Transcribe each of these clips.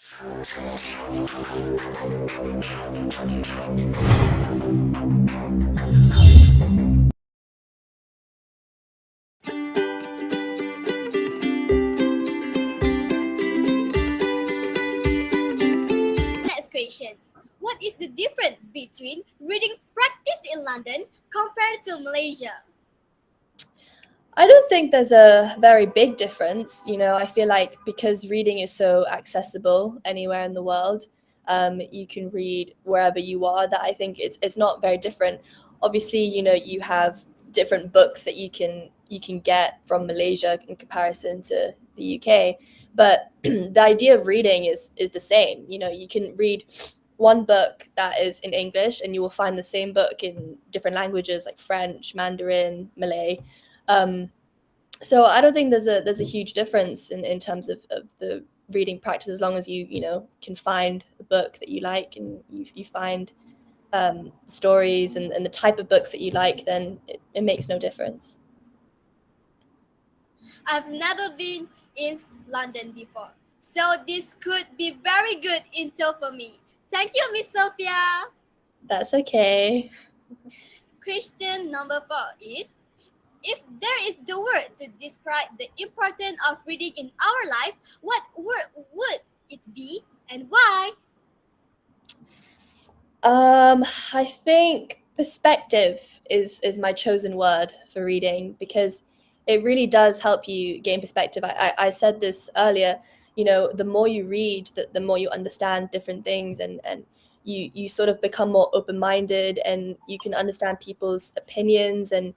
Next question. What is the difference between reading practice in London compared to Malaysia? I don't think there's a very big difference. I feel like because reading is so accessible anywhere in the world, you can read wherever you are. That I think it's not very different. Obviously, you have different books that you can get from Malaysia in comparison to the UK, but the idea of reading is the same. You can read one book that is in English, and you will find the same book in different languages like French, Mandarin, Malay. Um, so I don't think there's a huge difference in terms of the reading practice, as long as you can find a book that you like, and you find stories and the type of books that you like, then it makes no difference. I've never been in London before, so this could be very good intel for me. Thank you, Miss Sophia. That's okay. Question number 4 is, if there is the word to describe the importance of reading in our life, what word would it be and why? I think perspective is my chosen word for reading, because it really does help you gain perspective. I said this earlier. The more you read, the more you understand different things, and you sort of become more open-minded, and you can understand people's opinions, and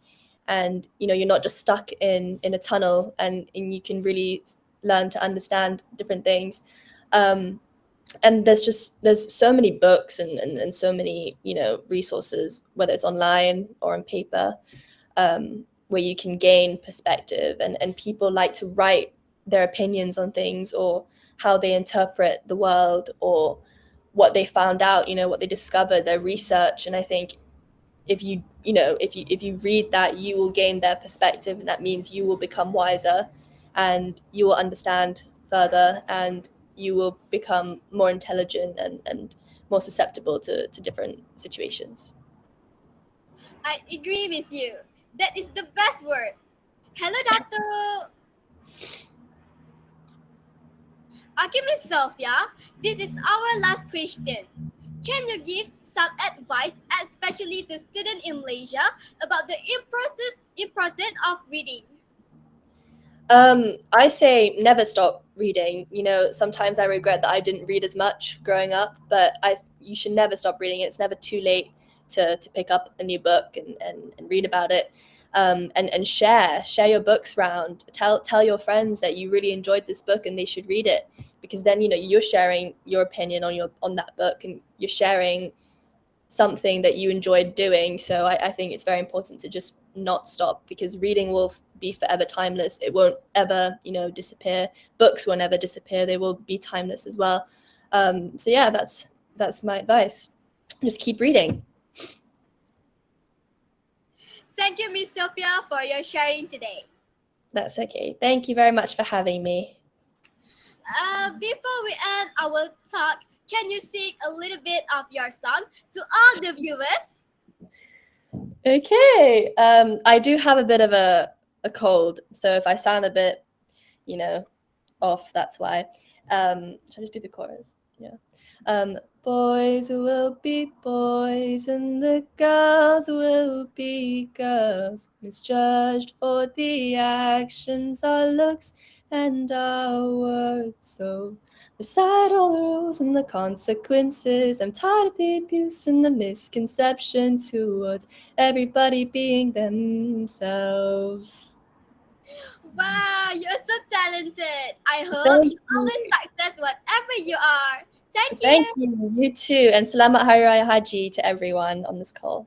you're not just stuck in a tunnel, and you can really learn to understand different things. And there's so many books and so many resources, whether it's online or on paper, where you can gain perspective, and people like to write their opinions on things, or how they interpret the world, or what they found out, what they discovered, their research. And I think if you read that, you will gain their perspective, and that means you will become wiser, and you will understand further, and you will become more intelligent, and more susceptible to different situations. I agree with you. That is the best word. Hello, Dato. Okay, Miss Sophia, this is our last question. Can you give some advice, especially to students in Malaysia, about the importance of reading? I say never stop reading. Sometimes I regret that I didn't read as much growing up, but you should never stop reading. It's never too late to pick up a new book, and read about it. And share your books around. Tell your friends that you really enjoyed this book and they should read it, because then you're sharing your opinion on that book, and you're sharing something that you enjoyed doing. So I think it's very important to just not stop, because reading will be forever timeless. It won't ever disappear. Books won't ever disappear. They will be timeless as well. So yeah, that's my advice. Just keep reading. Thank you, Miss Sophia, for your sharing today. That's okay. Thank you very much for having me. Before we end our talk, can you sing a little bit of your song to all the viewers? Okay. I do have a bit of a cold, so if I sound a bit, off, that's why. Should I just do the chorus? Yeah. Boys will be boys, and the girls will be girls, misjudged for the actions, our looks, and our words. So beside all the rules and the consequences, I'm tired of the abuse and the misconception towards everybody being themselves. Wow, you're so talented. I hope Thank you you. always success whatever you are. Thank Thank you. you. You too. And Selamat Hari Raya Haji to everyone on this call.